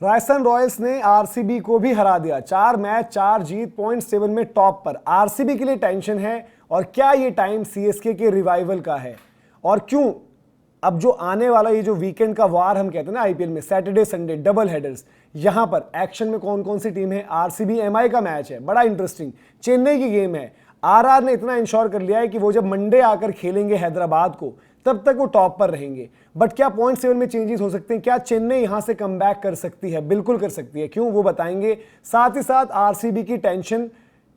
Rajasthan Royals ने RCB को भी हरा दिया, 4 मैच 4 जीत, पॉइंट 7 में टॉप पर। आरसीबी के लिए टेंशन है और क्या ये टाइम सीएसके के रिवाइवल का है और क्यों अब जो आने वाला ये जो वीकेंड का वार हम कहते हैं ना आईपीएल में, सैटरडे संडे डबल हेडर्स, यहां पर एक्शन में कौन कौन सी टीम है। आरसीबी एमआई का मैच है, बड़ा इंटरेस्टिंग, चेन्नई की गेम है। आरआर ने इतना इंश्योर कर लिया है कि वो जब मंडे आकर खेलेंगे हैदराबाद को तब तक वो टॉप पर रहेंगे। बट क्या पॉइंट 7 में चेंजेस हो सकते हैं, क्या चेन्नई यहां से कमबैक कर सकती है? बिल्कुल कर सकती है, क्यों वो बताएंगे। साथ ही साथ आरसीबी की टेंशन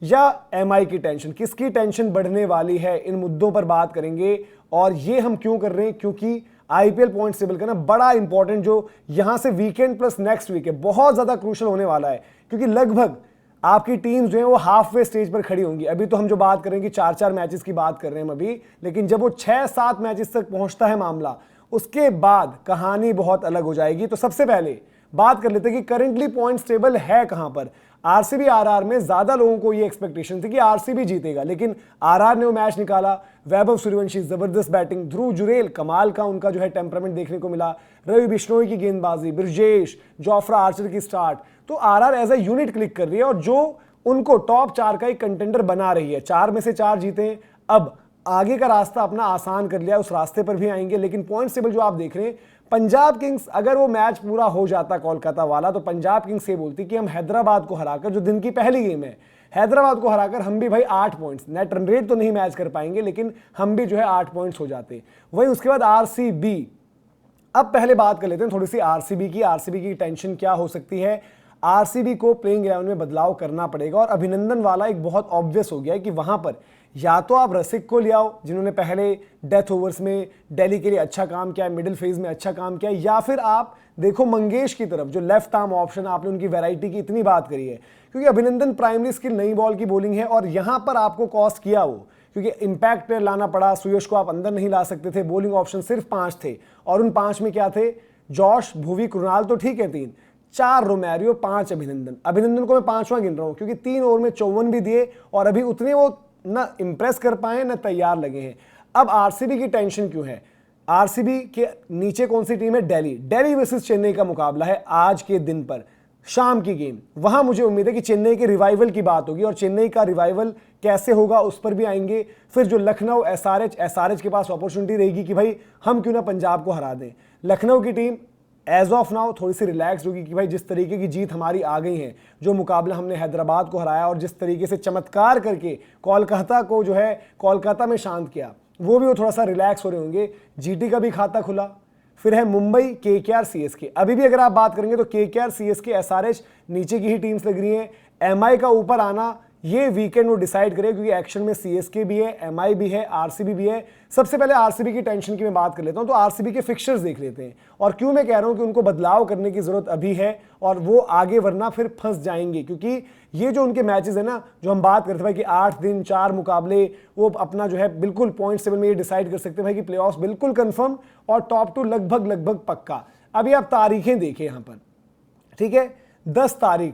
या एमआई की टेंशन, किसकी टेंशन बढ़ने वाली है, इन मुद्दों पर बात करेंगे। और ये हम क्यों कर रहे हैं, क्योंकि आईपीएल पॉइंट टेबल का ना बड़ा इंपॉर्टेंट जो यहां से वीकेंड प्लस नेक्स्ट वीक है, बहुत ज्यादा क्रूशियल होने वाला है, क्योंकि लगभग आपकी टीम जो है वो हाफ वे स्टेज पर खड़ी होंगी। अभी तो हम जो बात करेंगे 4-4 मैचेस की बात कर रहे हैं हम अभी, लेकिन जब वो 6-7 मैचेस तक पहुंचता है मामला, उसके बाद कहानी बहुत अलग हो जाएगी। तो सबसे पहले बात कर लेते हैं कि करंटली पॉइंट्स टेबल है कहां पर। आरसीबी आरआर में ज्यादा लोगों को ये एक्सपेक्टेशन थी कि आरसीबी जीतेगा, लेकिन आरआर ने वो मैच निकाला। वैभव सूर्यवंशी जबरदस्त बैटिंग, ध्रुव जुरेल कमाल का उनका जो है टेम्परामेंट देखने को मिला, रवि बिश्नोई की गेंदबाजी, ब्रिजेश, जोफ्रा आर्चर की स्टार्ट, तो RR as a unit click कर रही है और जो उनको टॉप 4 का एक कंटेंडर बना रही है। 4 में से 4 जीते, अब आगे का रास्ता अपना आसान कर लिया, उस रास्ते पर भी आएंगे। लेकिन पॉइंट टेबल जो आप देख रहे हैं, पंजाब किंग्स अगर वो मैच पूरा हो जाता कोलकाता वाला, तो पंजाब किंग्स ये बोलती कि हम हैदराबाद को हराकर, जो दिन की पहली गेम है, हैदराबाद को हराकर हम भी भाई 8 पॉइंट्स, नेट रन रेट तो नहीं मैच कर पाएंगे लेकिन हम भी जो है 8 पॉइंट्स हो जाते। वहीं उसके बाद आरसीबी, अब पहले बात कर लेते हैं थोड़ी सी आरसीबी की टेंशन क्या हो सकती है। आरसीबी को प्लेइंग 11 में बदलाव करना पड़ेगा और अभिनंदन वाला एक बहुत ऑब्वियस हो गया है कि वहां पर या तो आप रसिक को ले आओ जिन्होंने पहले डेथ ओवर्स में दिल्ली के लिए अच्छा काम किया, मिडिल फेज में अच्छा काम किया, या फिर आप देखो मंगेश की तरफ, जो लेफ्ट आर्म ऑप्शन, आपने उनकी वैरायटी की इतनी बात करी है, क्योंकि अभिनंदन प्राइमरी स्किल नई बॉल की बॉलिंग है और यहां पर आपको कॉस्ट किया वो, क्योंकि इंपैक्ट प्लेयर लाना पड़ा। सुयश को आप अंदर नहीं ला सकते थे, बॉलिंग ऑप्शन सिर्फ 5 थे और उन 5 में क्या थे, जॉश, भुवी, कृणाल तो ठीक है 3, 4 रोमैरियो, 5 अभिनंदन को मैं 5वां गिन रहा हूं, क्योंकि 3 ओवर में 54 भी दिए और अभी उतने वो ना इंप्रेस कर पाए ना तैयार लगे हैं। अब आरसीबी की टेंशन क्यों है, आरसीबी के नीचे कौन सी टीम है, दिल्ली वर्सेस चेन्नई का मुकाबला है आज के दिन पर, शाम की गेम। वहां मुझे उम्मीद है कि चेन्नई के रिवाइवल की बात होगी और चेन्नई का रिवाइवल कैसे होगा उस पर भी आएंगे। फिर जो लखनऊ एसआरएच के पास अपॉर्चुनिटी रहेगी कि भाई हम क्यों ना पंजाब को हरा दें। लखनऊ की टीम एज ऑफ नाउ थोड़ी सी रिलैक्स होगी कि भाई जिस तरीके की जीत हमारी आ गई है, जो मुकाबला हमने हैदराबाद को हराया और जिस तरीके से चमत्कार करके कोलकाता को जो है कोलकाता में शांत किया, वो भी वो थोड़ा सा रिलैक्स हो रहे होंगे। जीटी का भी खाता खुला। फिर है मुंबई, केकेआर, सीएसके। अभी भी अगर आप बात करेंगे तो केकेआर, सीएसके, एसआरएच नीचे की ही टीम्स लग रही हैं। एमआई का ऊपर आना ये वीकेंड वो डिसाइड करे, क्योंकि एक्शन में सीएसके भी है, एमआई भी है, आरसीबी भी है। सबसे पहले आरसीबी की टेंशन की मैं बात कर लेता हूं, तो आरसीबी के फिक्सचर्स देख लेते हैं और क्यों मैं कह रहा हूं कि उनको बदलाव करने की जरूरत अभी है और वो आगे वरना फिर फंस जाएंगे, क्योंकि ये जो उनके मैचेस है ना, जो हम बात करते हैं कि 8 दिन 4 मुकाबले, वो अपना जो है बिल्कुल पॉइंट टेबल में ये डिसाइड कर सकते हैं भाई कि प्लेऑफ्स बिल्कुल कंफर्म और टॉप 2 लगभग पक्का। अभी आप तारीखें देखें यहां पर, ठीक है, 10 तारीख,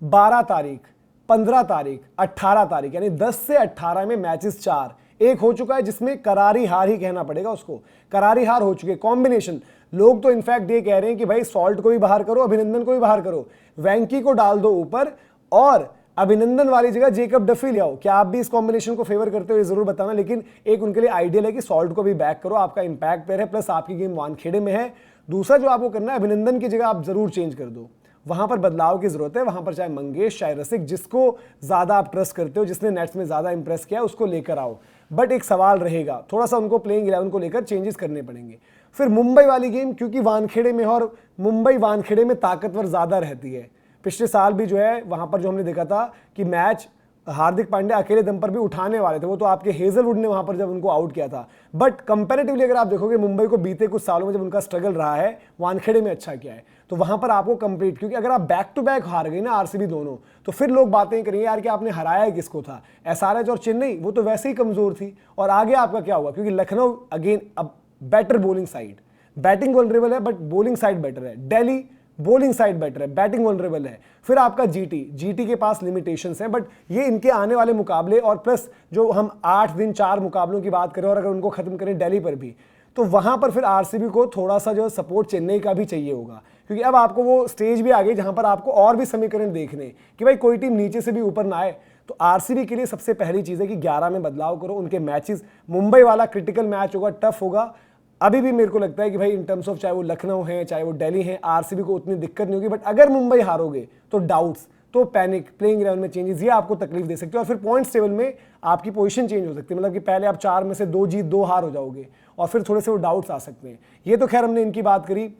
12 तारीख, 15 तारीख, 18 तारीख, यानी 10 से 18 में मैचेस 4, एक हो चुका है जिसमें करारी हार ही कहना पड़ेगा उसको, करारी हार हो चुकी है। कॉम्बिनेशन, लोग तो इनफैक्ट ये कह रहे हैं कि भाई सॉल्ट को भी बाहर करो, अभिनंदन को भी बाहर करो, वैंकी को डाल दो ऊपर और अभिनंदन वाली जगह जेकब डफी ले आओ। क्या आप भी इस कॉम्बिनेशन को फेवर करते हो ये जरूर बताना, लेकिन एक उनके लिए आइडियल है कि सॉल्ट को भी बैक करो, आपका इंपैक्ट प्लेयर है, प्लस आपकी गेम वानखेड़े में है। दूसरा जो आपको करना है, अभिनंदन की जगह आप जरूर चेंज कर दो, वहां पर बदलाव की जरूरत है। वहां पर चाहे मंगेश, चाहे रसिक, जिसको ज्यादा आप ट्रस्ट करते हो, जिसने नेट्स में ज्यादा इंप्रेस किया, उसको लेकर आओ। बट एक सवाल रहेगा, थोड़ा सा उनको प्लेइंग 11 को लेकर चेंजेस करने पड़ेंगे। फिर मुंबई वाली गेम, क्योंकि वानखेड़े में, और मुंबई वानखेड़े में ताकतवर ज्यादा रहती है। पिछले साल भी जो है वहां पर जो हमने देखा था कि मैच हार्दिक पांड्या अकेले दम पर भी उठाने वाले थे, वो तो आपके हेजलवुड ने वहां पर जब उनको आउट किया था। बट कंपैरेटिवली अगर आप देखोगे मुंबई को बीते कुछ सालों में जब उनका स्ट्रगल रहा है, वानखेड़े में अच्छा किया है, तो वहां पर आपको कंप्लीट, क्योंकि अगर आप बैक टू बैक हार गई ना आरसीबी दोनों, तो फिर लोग बातें करेंगे यार कि आपने हराया किसको था, एसआरएच और चेन्नई, वो तो वैसे ही कमजोर थी। और आगे आपका क्या हुआ, क्योंकि लखनऊ अगेन अब better bowling side, batting vulnerable है बट बॉलिंग साइड बेटर है, दिल्ली बॉलिंग साइड बेटर है, बैटिंग वल्नरेबल है। फिर आपका जीटी के पास लिमिटेशंस हैं, बट ये इनके आने वाले मुकाबले और प्लस जो हम 8 दिन 4 मुकाबलों की बात करें और अगर उनको खत्म करें दिल्ली पर भी, तो वहां पर फिर आरसीबी को थोड़ा सा जो सपोर्ट चेन्नई का भी चाहिए होगा, क्योंकि अब आपको वो स्टेज भी आ गई जहां पर आपको और भी समीकरण देखने कि भाई कोई टीम नीचे से भी ऊपर ना आए। तो आरसीबी के लिए सबसे पहली चीज है कि 11 में बदलाव करो, उनके मैचेस, मुंबई वाला क्रिटिकल मैच होगा, टफ होगा। अभी भी मेरे को लगता है कि भाई इन टर्म्स ऑफ चाहे वो लखनऊ है चाहे वो दिल्ली है, आरसीबी को उतनी दिक्कत नहीं होगी। बट अगर मुंबई हारोगे तो डाउट्स, तो पैनिक, प्लेइंग 11 में चेंजेस, ये आपको तकलीफ दे सकते हो और फिर पॉइंट्स टेबल में आपकी पोजीशन चेंज हो सकती है। मतलब कि पहले आप 4 में से 2 जीत 2 हार हो जाओगे और फिर थोड़े से वो डाउट्स आ सकते हैं। ये तो खैर हमने इनकी बात करी।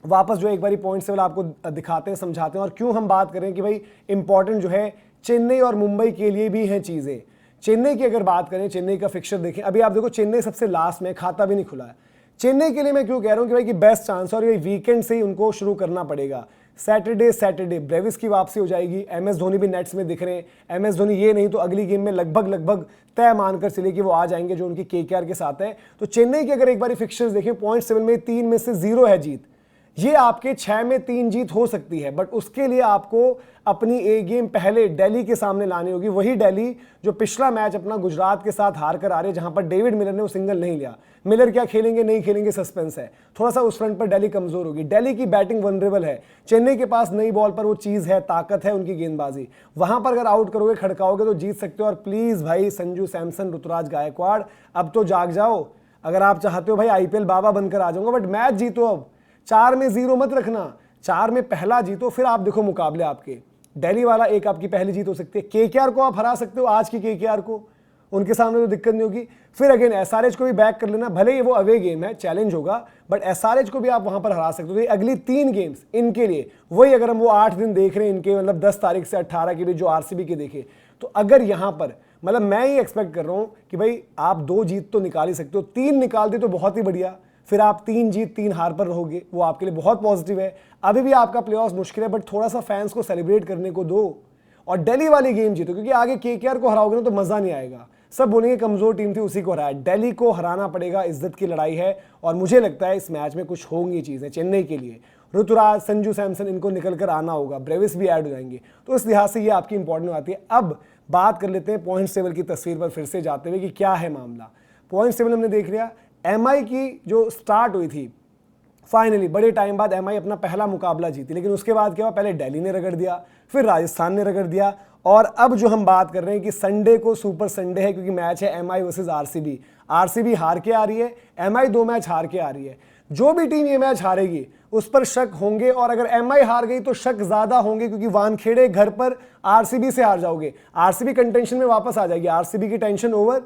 वापस जो एक बारी पॉइंट्स टेबल आपको दिखाते हैं, समझाते हैं और क्यों हम बात करें कि भाई इंपॉर्टेंट जो है चेन्नई और मुंबई के लिए भी हैं चीज़ें। चेन्नई की अगर बात करें, चेन्नई का फिक्सचर देखें, अभी आप देखो चेन्नई सबसे लास्ट में, खाता भी नहीं खुला है। चेन्नई के लिए मैं क्यों कह रहा हूं कि भाई कि बेस्ट चांस है और ये वीकेंड से ही उनको शुरू करना पड़ेगा। सैटरडे ब्रेविस की वापसी हो जाएगी, एमएस धोनी भी नेट्स में दिख रहे हैं। एमएस धोनी ये नहीं तो अगली गेम में लगभग तय मानकर चले कि वो आ जाएंगे जो उनकी केकेआर के साथ है। तो चेन्नई के अगर एक बार फिक्सचर्स देखें, पॉइंट टेबल में 3 में से 0 है जीत। ये आपके 6 में 3 जीत हो सकती है, बट उसके लिए आपको अपनी एक गेम पहले दिल्ली के सामने लानी होगी। वही दिल्ली जो पिछला मैच अपना गुजरात के साथ हार कर आ रहे, जहां पर डेविड मिलर ने वो सिंगल नहीं लिया। मिलर क्या खेलेंगे नहीं खेलेंगे सस्पेंस है, थोड़ा सा उस फ्रंट पर दिल्ली कमजोर होगी। दिल्ली की बैटिंग वनरेबल है, चेन्नई के पास नई बॉल पर वो चीज है, ताकत है उनकी गेंदबाजी। वहां पर अगर आउट करोगे, खड़काओगे तो जीत सकते हो। और प्लीज भाई संजू सैमसन, ऋतुराज गायकवाड़, अब तो जाग जाओ। अगर आप चाहते हो भाई आईपीएल बाबा बनकर आ जाऊंगा, बट मैच जीतो। अब 4 में 0 मत रखना, 4 में पहला जीतो, फिर आप देखो मुकाबले आपके। दिल्ली वाला एक आपकी पहली जीत हो सकती है। केकेआर को आप हरा सकते हो, आज की केकेआर को, उनके सामने तो दिक्कत नहीं होगी। फिर अगेन एसआरएच को भी बैक कर लेना, भले ही वो अवे गेम है, चैलेंज होगा, बट एसआरएच को भी आप वहां पर हरा सकते हो। तो अगली 3 गेम्स इनके लिए वही, अगर हम वो 8 दिन देख रहे हैं इनके, मतलब 10 तारीख से 18 के बीच जो आरसीबी के देखे, तो अगर यहां पर मतलब मैं ही एक्सपेक्ट कर रहा हूं कि भाई आप 2 जीत तो निकाल ही सकते हो, 3 निकाल दे तो बहुत ही बढ़िया। फिर आप 3 जीत 3 हार पर रहोगे, वो आपके लिए बहुत पॉजिटिव है। अभी भी आपका प्लेऑफ्स मुश्किल है, बट थोड़ा सा फैंस को सेलिब्रेट करने को दो और दिल्ली वाली गेम जीतो, क्योंकि आगे केकेआर को हराओगे ना तो मजा नहीं आएगा। सब बोलेंगे कमजोर टीम थी उसी को हराया। दिल्ली को हराना पड़ेगा, इज्जत की लड़ाई है और मुझे लगता है इस मैच में कुछ होंगी चीजें चेन्नई के लिए। ऋतुराज, संजू सैमसन, इनको निकल कर आना होगा, ब्रेविस भी ऐड हो जाएंगे, तो इस लिहाज से ये आपकी इंपॉर्टेंट आती है। अब बात कर लेते हैं पॉइंट्स टेबल की तस्वीर पर फिर से जाते हुए कि क्या है मामला। पॉइंट्स टेबल हमने देख लिया। एमआई की जो स्टार्ट हुई थी, फाइनली बड़े टाइम बाद एमआई अपना पहला मुकाबला जीती, लेकिन उसके बाद क्या हुआ, पहले दिल्ली ने रगड़ दिया, फिर राजस्थान ने रगड़ दिया, और अब जो हम बात कर रहे हैं कि संडे को सुपर संडे है, क्योंकि मैच है एमआई वर्सेस आरसीबी। आरसीबी हार के आ रही है, एमआई 2 मैच हार के आ रही है। जो भी टीम ये मैच हारेगी उस पर शक होंगे, और अगर एमआई हार गई तो शक ज्यादा होंगे, क्योंकि वानखेड़े घर पर आरसीबी से हार जाओगे, आरसीबी कंटेंशन में वापस आ जाएगी, आरसीबी की टेंशन ओवर।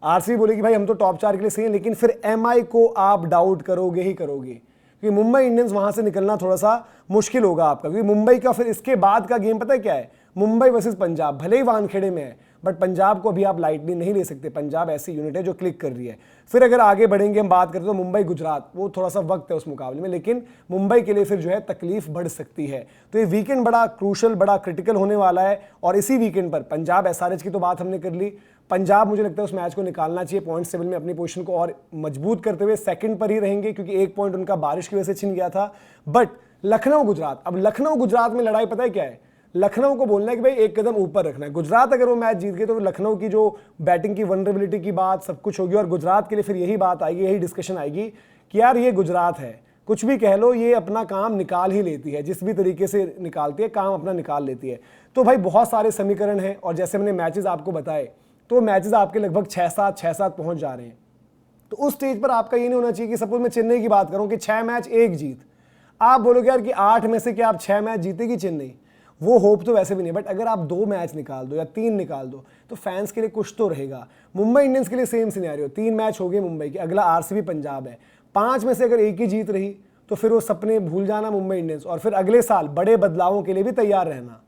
आरसीबी बोलेगी भाई हम तो टॉप 4 के लिए सही हैं, लेकिन फिर एमआई को आप डाउट करोगे ही करोगे, क्योंकि मुंबई इंडियंस वहां से निकलना थोड़ा सा मुश्किल होगा आपका, क्योंकि मुंबई का फिर इसके बाद का गेम पता है क्या है, मुंबई वर्सेस पंजाब। भले ही वानखेड़े में है, बट पंजाब को अभी आप लाइटली नहीं ले सकते। पंजाब ऐसी यूनिट है जो क्लिक कर रही है। फिर अगर आगे बढ़ेंगे, हम बात करते तो मुंबई गुजरात, वो थोड़ा सा वक्त है उस मुकाबले में, लेकिन मुंबई के लिए फिर जो है तकलीफ बढ़ सकती है। तो ये वीकेंड बड़ा क्रूशल, बड़ा क्रिटिकल होने वाला है। और इसी वीकेंड पर पंजाब एसआरएच की तो बात हमने कर ली। पंजाब मुझे लगता है उस मैच को निकालना चाहिए, पॉइंट्स टेबल में अपनी पोजीशन को और मजबूत करते हुए सेकंड पर ही रहेंगे, क्योंकि 1 पॉइंट उनका बारिश की वजह से छिन गया था। बट लखनऊ गुजरात, अब लखनऊ गुजरात में लड़ाई पता है क्या है, लखनऊ को बोलना है कि भाई एक कदम ऊपर रखना है। गुजरात अगर वो मैच जीत गए तो लखनऊ की जो बैटिंग की वनरेबिलिटी की बात सब कुछ होगी, और गुजरात के लिए फिर यही बात आएगी, यही डिस्कशन आएगी कि यार ये गुजरात है, कुछ भी कह लो, ये अपना काम निकाल ही लेती है, जिस भी तरीके से निकालती है काम अपना निकाल लेती है। तो भाई बहुत सारे समीकरण हैं, और जैसे मैंने मैचेस आपको बताए, तो मैचेस आपके लगभग 6-7 पहुंच जा रहे हैं। तो उस स्टेज पर आपका ये नहीं होना चाहिए कि सपोज मैं चेन्नई की बात करूं कि 6 मैच 1 जीत, आप बोलोगे यार कि 8 में से क्या आप 6 मैच जीतेगी चेन्नई, वो होप तो वैसे भी नहीं। बट अगर आप 2 मैच निकाल दो या 3 निकाल दो तो फैंस के लिए कुछ तो रहेगा। मुंबई इंडियंस के लिए सेम सिनेरियो, 3 मैच हो गए मुंबई के, अगला आरसीबी पंजाब है, 5 में से अगर 1 ही जीत रही तो फिर वो सपने भूल जाना मुंबई इंडियंस, और फिर अगले साल बड़े बदलावों के लिए भी तैयार रहना।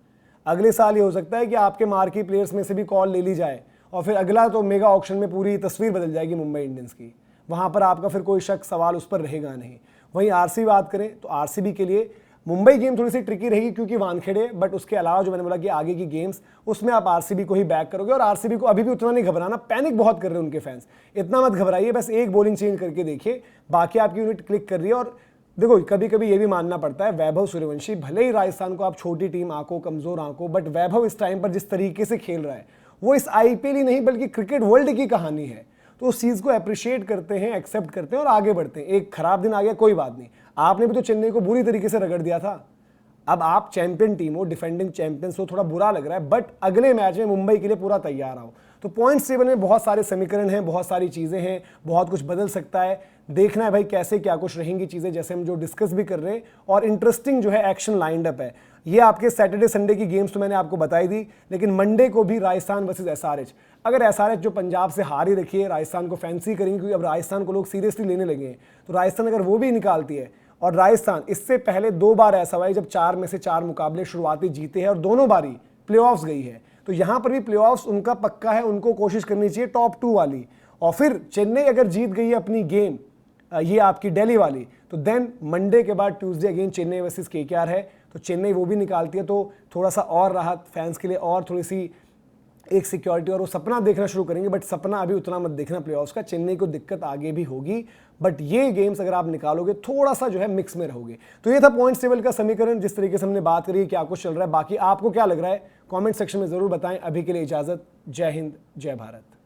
अगले साल ये हो सकता है कि आपके मार्की प्लेयर्स में से भी कॉल ले ली जाए, और फिर अगला तो मेगा ऑक्शन में पूरी तस्वीर बदल जाएगी मुंबई इंडियंस की। वहां पर आपका फिर कोई शक सवाल उस पर रहेगा नहीं। वहीं आरसीबी बात करें तो आरसीबी के लिए मुंबई गेम थोड़ी सी ट्रिकी रहेगी, क्योंकि वानखेड़े, बट उसके अलावा जो मैंने बोला कि आगे की गेम्स उसमें आप आरसीबी को ही बैक करोगे। और आरसीबी को अभी भी उतना नहीं घबराना, पैनिक बहुत कर रहे हैं उनके फैंस, इतना मत घबराइए, बस एक बॉलिंग चेंज करके देखिए, बाकी आपकी यूनिट क्लिक कर रही है। और देखो कभी कभी ये भी मानना पड़ता है, वैभव सूर्यवंशी, भले ही राजस्थान को आप छोटी टीम आंको, कमजोर आंको, बट वैभव इस टाइम पर जिस तरीके से खेल रहा है वो इस आईपीएल ही नहीं बल्कि क्रिकेट वर्ल्ड की कहानी है। तो उस चीज को अप्रिशिएट करते हैं, एक्सेप्ट करते हैं और आगे बढ़ते हैं। एक खराब दिन आ गया कोई बात नहीं, आपने भी तो चेन्नई को बुरी तरीके से रगड़ दिया था। अब आप चैंपियन टीम हो, डिफेंडिंग चैंपियंस हो, थोड़ा बुरा लग रहा है, बट अगले मैच में मुंबई के लिए पूरा तैयार आओ। तो पॉइंट्स टेबल में बहुत सारे समीकरण हैं, बहुत सारी चीज़ें हैं, बहुत कुछ बदल सकता है। देखना है भाई कैसे क्या कुछ रहेंगी चीज़ें, जैसे हम जो डिस्कस भी कर रहे हैं। और इंटरेस्टिंग जो है एक्शन लाइंड अप है। ये आपके सैटरडे संडे की गेम्स तो मैंने आपको बताई दी, लेकिन मंडे को भी राजस्थान वर्सेस एसआरएच। अगर एसआरएच जो पंजाब से हार ही रखी है, राजस्थान को फैंसी करेंगे, क्योंकि अब राजस्थान को लोग सीरियसली लेने लगे हैं। तो राजस्थान अगर वो भी निकालती है, और राजस्थान इससे पहले 2 बार ऐसा हुआ है जब 4 में से 4 मुकाबले शुरुआती जीते हैं और दोनों बारी प्लेऑफ्स गई है। तो यहां पर भी प्लेऑफ्स उनका पक्का है, उनको कोशिश करनी चाहिए टॉप 2 वाली। और फिर चेन्नई अगर जीत गई है अपनी गेम, ये आपकी दिल्ली वाली, तो देन मंडे के बाद Tuesday again Chennai versus KKR है। तो चेन्नई वो भी निकालती है, तो थोड़ा सा और राहत फैंस के लिए, और थोड़ी सी एक सिक्योरिटी, और वो सपना देखना शुरू करेंगे। बट सपना अभी उतना मत देखना प्लेऑफ्स का, चेन्नई को दिक्कत आगे भी होगी, बट ये गेम्स अगर आप निकालोगे थोड़ा सा जो है मिक्स में रहोगे। तो ये था पॉइंट्स टेबल का समीकरण, जिस तरीके से हमने बात करी, क्या कुछ चल रहा है। बाकी आपको क्या लग रहा है कमेंट सेक्शन में जरूर बताएं। अभी के लिए इजाजत, जय हिंद, जय भारत।